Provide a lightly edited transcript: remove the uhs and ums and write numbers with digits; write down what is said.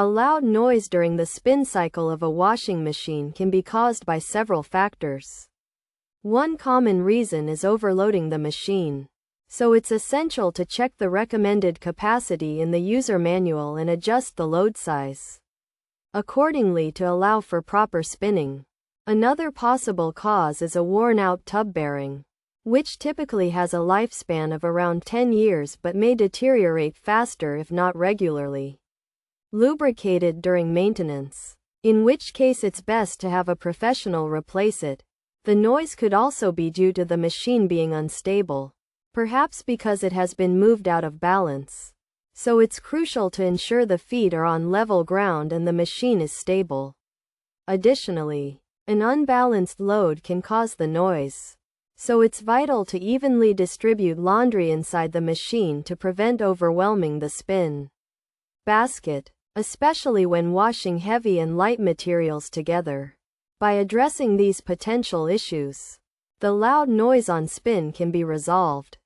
A loud noise during the spin cycle of a washing machine can be caused by several factors. One common reason is overloading the machine. So it's essential to check the recommended capacity in the user manual and adjust the load size accordingly to allow for proper spinning. Another possible cause is a worn-out tub bearing, which typically has a lifespan of around 10 years but may deteriorate faster if not regularly lubricated during maintenance, in which case it's best to have a professional replace it. The noise could also be due to the machine being unstable, perhaps because it has been moved out of balance. So it's crucial to ensure the feet are on level ground and the machine is stable. Additionally, an unbalanced load can cause the noise. So it's vital to evenly distribute laundry inside the machine to prevent overwhelming the spin basket, especially when washing heavy and light materials together. By addressing these potential issues, the loud noise on spin can be resolved.